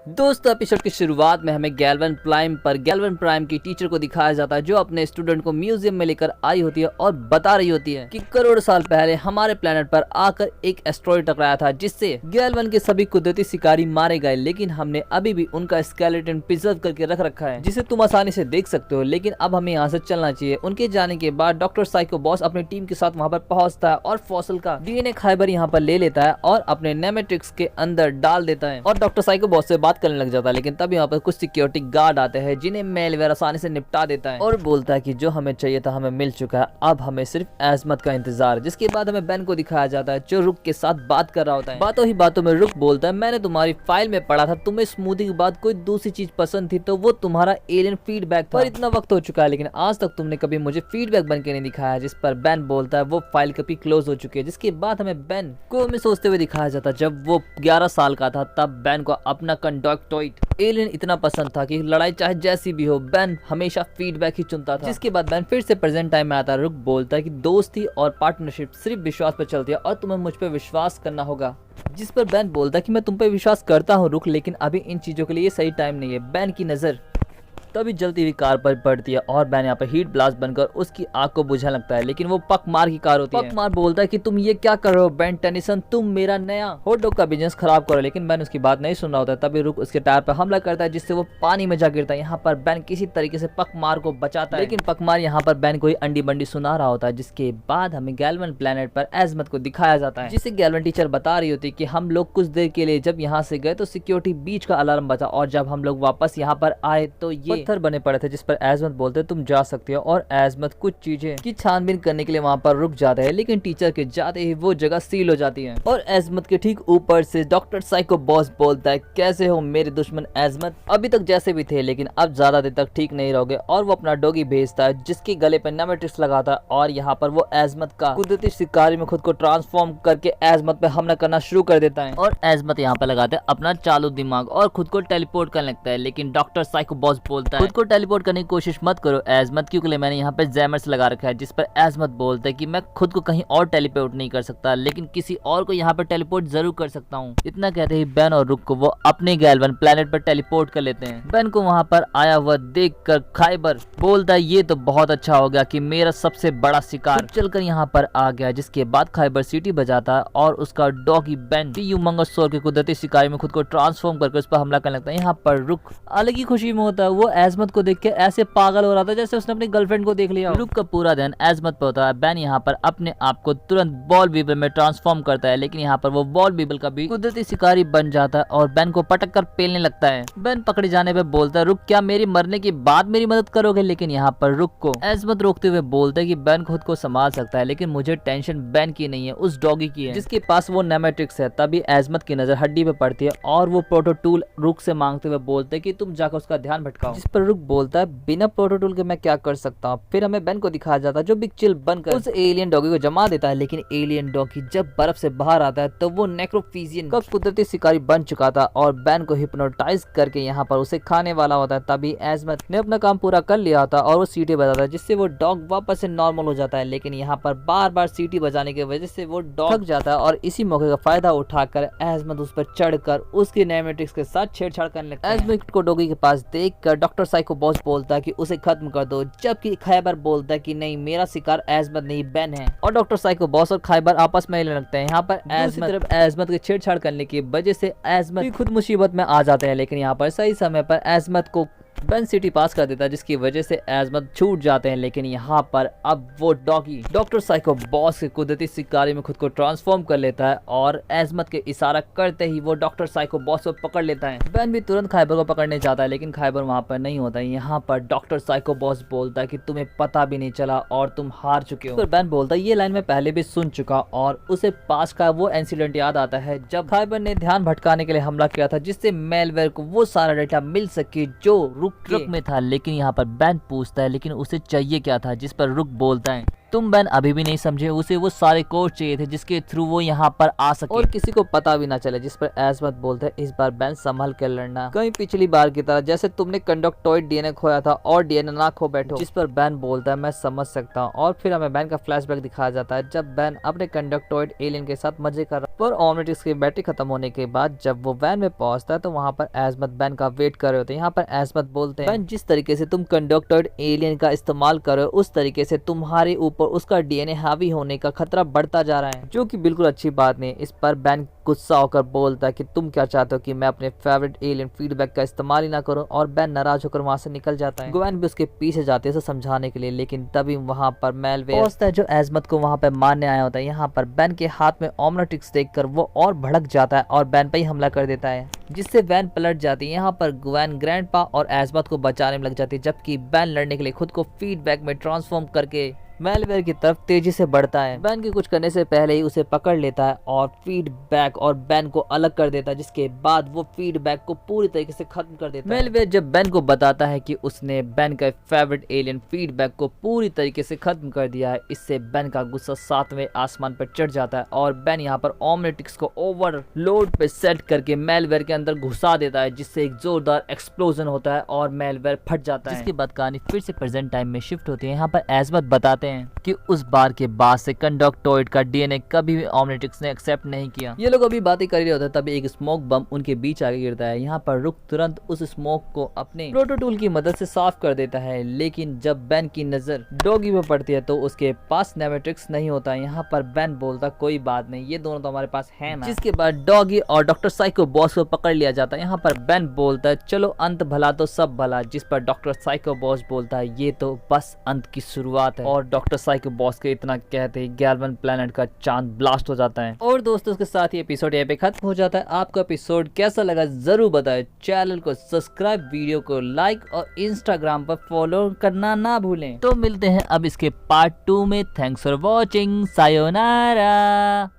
दोस्तों एपिसोड की शुरुआत में हमें गैल्वन प्राइम की टीचर को दिखाया जाता है जो अपने स्टूडेंट को म्यूजियम में लेकर आई होती है और बता रही होती है कि करोड़ों साल पहले हमारे प्लेनेट पर आकर एक एस्ट्रॉइड टकराया था जिससे गैल्वन के सभी कुदरती शिकारी मारे गए, लेकिन हमने अभी भी उनका स्केलेटन प्रिजर्व करके रख रखा है जिसे तुम आसानी से देख सकते हो। लेकिन अब हमें यहाँ से चलना चाहिए। उनके जाने के बाद डॉक्टर साइको बॉस अपनी टीम के साथ वहाँ पर पहुँचता है और फॉसिल का डीएनए खाइबर यहाँ पर ले लेता है और अपने नेमेट्रिक्स के अंदर डाल देता है और डॉक्टर साइको बॉस से बात करने लग जाता है। लेकिन तब यहाँ पर कुछ सिक्योरिटी गार्ड आते हैं जिन्हें मेलवेयर आसानी से निपटा देता है और बोलता है कि जो हमें चाहिए था हमें मिल चुका है, अब हमें सिर्फ एजमत का इंतजार। जिसके बाद हमें बेन को दिखाया जाता है जो रुक के साथ बात कर रहा होता है। बातों ही बातों में रुक बोलता है, मैंने तुम्हारी फाइल में पढ़ा था तुम्हें स्मूदी के बाद कोई दूसरी चीज पसंद थी तो वो तुम्हारा एलियन फीडबैक था। पर इतना वक्त हो चुका है लेकिन आज तक तुमने कभी मुझे फीडबैक बन के नहीं दिखाया। जिस पर बेन बोलता है वो फाइल कभी क्लोज हो चुकी है। जिसके बाद हमें बेन को हमें सोचते हुए दिखाया जाता है जब वो 11 साल का था तब बेन को अपना कंडक्टॉइड एलियन इतना पसंद था कि लड़ाई चाहे जैसी भी हो बेन हमेशा फीडबैक ही चुनता था। जिसके बाद बेन फिर से प्रेजेंट टाइम में आता है। रुक बोलता है कि दोस्ती और पार्टनरशिप सिर्फ विश्वास पर चलती है और तुम्हें मुझ पर विश्वास करना होगा। जिस पर बेन बोलता है कि मैं तुम पे विश्वास करता हूँ रुक, लेकिन अभी इन चीजों के लिए सही टाइम नहीं है। बेन की नजर तभी जलती हुई कार पर पड़ती है और बेन यहाँ पर हीट ब्लास्ट बनकर उसकी आग को बुझाने लगता है, लेकिन वो पकमार की कार होती है। पकमार बोलता है कि तुम ये क्या कर रहे हो बेन टेनिसन, तुम मेरा नया हॉट डॉग का बिजनेस खराब करो। लेकिन बेन उसकी बात नहीं सुन रहा होता है। तभी रुक उसके टायर पर हमला करता है जिससे वो पानी में जा गिरता है। यहाँ पर बेन किसी तरीके से पकमार को बचाता है, लेकिन पकमार यहाँ पर बेन को ही अंडी बंडी सुना रहा होता है। जिसके बाद हमें गैल्वन प्लेनेट पर एजमत को दिखाया जाता है जिसे गैल्वन टीचर बता रही होती है कि हम लोग कुछ देर के लिए जब यहाँ से गए तो सिक्योरिटी बीच का अलार्म बजा और जब हम लोग वापस यहाँ पर आए तो ये पत्थर बने पड़े थे। जिस पर एजमत बोलते तुम जा सकते हो और एजमत कुछ चीजें की छानबीन करने के लिए वहाँ पर रुक जाता है, लेकिन टीचर के जाते ही वो जगह सील हो जाती है और एजमत के ठीक ऊपर से डॉक्टर साइको बॉस बोलता है कैसे हो मेरे दुश्मन एजमत, अभी तक जैसे भी थे लेकिन अब ज्यादा देर तक ठीक नहीं रहोगे। और वो अपना डॉगी भेजता है जिसके गले पे नेमेट्रिक्स लगाता है और यहाँ पर वो एजमत का कुदरती शिकारी में खुद को ट्रांसफॉर्म करके एजमत पे हमला करना शुरू कर देता है और एजमत यहाँ पे लगाते है अपना चालू दिमाग और खुद को टेलीपोर्ट करने लगता है। लेकिन डॉक्टर साइको बॉस बोलता है खुद को टेलीपोर्ट करने की कोशिश मत करो एजमत, क्योंकि मैंने यहाँ पे जैमर्स लगा रखा है। जिस पर एजमत बोलता है कि मैं खुद को कहीं और टेलीपोर्ट नहीं कर सकता लेकिन किसी और को यहाँ पर टेलीपोर्ट जरूर कर सकता हूँ। इतना कहते ही बेन और रुक को वो अपने गैल्वन प्लेनेट पर टेलीपोर्ट कर लेते हैं। बेन को वहाँ पर आया हुआ देखकर खाइबर बोलता है ये तो बहुत अच्छा हो गया कि मेरा सबसे बड़ा शिकार चलकर यहाँ पर आ गया। जिसके बाद खाइबर सीटी बजाता है और उसका डॉगी बेन यूमंगोसौर के कुदरती शिकारी में खुद को ट्रांसफॉर्म करके उस पर हमला करने लगता है। यहाँ पर रुक अलग ही खुशी में होता है। वो एजमत को देख के ऐसे पागल हो रहा था जैसे उसने अपनी गर्लफ्रेंड को देख लिया। रुक का पूरा ध्यान एजमत पे होता है। बेन यहाँ पर अपने आप को तुरंत बॉल बीबल में ट्रांसफॉर्म करता है, लेकिन यहाँ पर वो बॉल बीबल का भी कुदरती शिकारी बन जाता है और बेन को पटक कर पेलने लगता है। बेन पकड़े जाने पे बोलता है रुक क्या मेरी मरने के बाद मेरी मदद करोगे, लेकिन यहाँ पर रुक को एजमत रोकते हुए बोलता है कि बेन खुद को संभाल सकता है लेकिन मुझे टेंशन बेन की नहीं है उस डॉगी की है जिसके पास वो नेमेट्रिक्स है। तभी एजमत की नजर हड्डी पे पड़ती है और वो प्रोटोटूल रुक से मांगते हुए बोलते है कि तुम जाकर उसका ध्यान भटकाओ। जिस पर रुक बोलता है बिना प्रोटोटूल के मैं क्या कर सकता हूँ। फिर हमें बेन को दिखाया जाता है जो बिग चिल बनकर उस एलियन डॉगी को जमा देता है, लेकिन एलियन डॉगी जब बर्फ से बाहर आता है तो वो नेक्रोफिजियन का कुदरती शिकारी बन चुका था और बेन को हिप्नोटाइज करके यहाँ पर उसे खाने वाला होता है। तभी एजमत ने अपना काम पूरा कर लिया होता है और वो सीटी बजाता है जिससे वो डॉग वापस से नॉर्मल हो जाता है। लेकिन यहाँ पर बार बार सीटी बजाने की वजह से वो डॉग थक जाता है और इसी मौके का फायदा उठाकर एजमत उस पर चढ़कर उसके नेमेट्रिक्स के साथ छेड़छाड़ करने लगता है। एजमत को डॉगी के पास देखकर डॉक्टर साइको बॉस बोलता है कि उसे खत्म कर दो, जबकि खाइबर बोलता है कि नहीं मेरा शिकार एजमत नहीं बेन है और डॉक्टर साइको बॉस और खाइबर आपस में लड़ने लगते हैं। यहाँ पर एजमत के छेड़छाड़ करने की वजह से एजमत खुद मुसीबत में आ जाते हैं, लेकिन यहाँ पर सही समय पर एजमत को बेन सिटी पास कर देता है जिसकी वजह से एजमत छूट जाते हैं। लेकिन यहाँ पर अब वो डॉगी डॉक्टर साइको बॉस के कुदरती शिकारी में खुद को ट्रांसफॉर्म कर लेता है और एजमत के इशारा करते ही वो डॉक्टर साइको बॉस को पकड़ लेता है। बेन भी तुरंत खाइबर को पकड़ने जाता है लेकिन खाइबर वहाँ पर नहीं होता है। यहाँ पर डॉक्टर साइको बॉस बोलता है कि तुम्हें पता भी नहीं चला और तुम हार चुके हो। बेन बोलता है ये लाइन मैं पहले भी सुन चुका और उसे पास का वो इंसिडेंट याद आता है जब खाइबर ने ध्यान भटकाने के लिए हमला किया था जिससे मेलवेयर को वो सारा डेटा मिल सके जो रुक ट्रक में था। लेकिन यहाँ पर बेन पूछता है लेकिन उसे चाहिए क्या था, जिस पर रुक बोलता है तुम बैन अभी भी नहीं समझे, उसे वो सारे कोड चाहिए थे जिसके थ्रू वो यहाँ पर आ सके और किसी को पता भी ना चले। जिस पर एजमत बोलता है इस बार बैन संभल कर लड़ना, कहीं पिछली बार की तरह जैसे तुमने कंडक्टॉइड डीएनए खोया था और डीएनए ना खो बैठो। जिस पर बैन बोलता है मैं समझ सकता हूँ और फिर हमें बैन का फ्लैशबैक दिखाया जाता है जब बैन अपने कंडक्टॉइड एलियन के साथ मजे कर रहा है। पर ऑमलेटिक्स की बैटरी खत्म होने के बाद जब वो वैन में पहुंचता है तो वहाँ पर एजमत बैन का वेट कर रहे होते हैं। यहाँ पर एजमत बोलते हैं बैन जिस तरीके से तुम कंडक्टॉइड एलियन का इस्तेमाल कर रहे हो उस तरीके से तुम्हारे ऊपर उसका डीएनए हावी होने का खतरा बढ़ता जा रहा है, जो कि बिल्कुल अच्छी बात नहीं। इस पर बैन गुस्सा होकर बोलता है कि तुम क्या चाहते हो कि मैं अपने फेवरेट एलियन फीडबैक का इस्तेमाल ही ना करूं, और बैन नाराज होकर वहां से निकल जाता है। ग्वेन भी उसके पीछे जाती है उसे समझाने के लिए, लेकिन तभी वहां पर मेलवेयर पहुंचता है जो एजमत को वहां पर मारने आया होता है। यहाँ पर बैन के हाथ में ओमनाट्रिक्स देखकर वो और भड़क जाता है और बैन पर ही हमला कर देता है, जिससे बैन पलट जाती है। यहाँ पर ग्वेन ग्रैंडपा और एजमत को बचाने में लग जाती है, जबकि बैन लड़ने के लिए खुद को फीडबैक में ट्रांसफॉर्म करके मेलवेयर की तरफ तेजी से बढ़ता है। बैन के कुछ करने से पहले ही उसे पकड़ लेता है और फीडबैक और बैन को अलग कर देता है, जिसके बाद वो फीडबैक को पूरी तरीके से खत्म कर देता है। मेलवेयर जब बैन को बताता है कि उसने बैन का फेवरेट एलियन फीडबैक को पूरी तरीके से खत्म कर दिया है, इससे बैन का गुस्सा 7वें आसमान पर चढ़ जाता है और बैन यहाँ पर ओमलेटिक्स को ओवरलोड पे सेट करके मेलवेयर के अंदर घुसा देता है, जिससे एक जोरदार एक्सप्लोजन होता है और मेलवेयर फट जाता है। जिसके बाद कहानी फिर से प्रेजेंट टाइम में शिफ्ट होती है। यहाँ पर एजमत बताते हैं कि उस बार के बाद से कंडक्टॉइड का डीएनए कभी भी ओमलेटिक्स ने एक्सेप्ट नहीं किया। ये लोग अभी बातें कर रहे होते हैं तभी एक स्मोक बम उनके बीच आगे गिरता है। यहाँ पर रुक तुरंत उस स्मोक को अपने प्रोटोटूल की मदद से साफ कर देता है, लेकिन जब बैन की नजर डॉगी पर पड़ती है तो उसके पास नेमेट्रिक्स नहीं होता। यहाँ पर बैन बोलता कोई बात नहीं, ये दोनों तो हमारे पास है ना। जिसके बाद डॉगी और डॉक्टर साइको बॉस को पकड़ लिया जाता है। यहाँ पर बैन बोलता है चलो अंत भला तो सब भला, जिस पर डॉक्टर साइको बॉस बोलता है ये तो बस अंत की शुरुआत है, और डॉक्टर साइको बॉस के इतना कहते ही गैल्वन प्लैनेट का चांद ब्लास्ट हो जाता है। और दोस्तों उसके साथ ही एपिसोड यहाँ पे खत्म हो जाता है। आपको एपिसोड कैसा लगा जरूर बताएं। चैनल को सब्सक्राइब, वीडियो को लाइक और इंस्टाग्राम पर फॉलो करना ना भूलें। तो मिलते हैं अब इसके पार्ट 2 में। Thanks for watching, sayonara.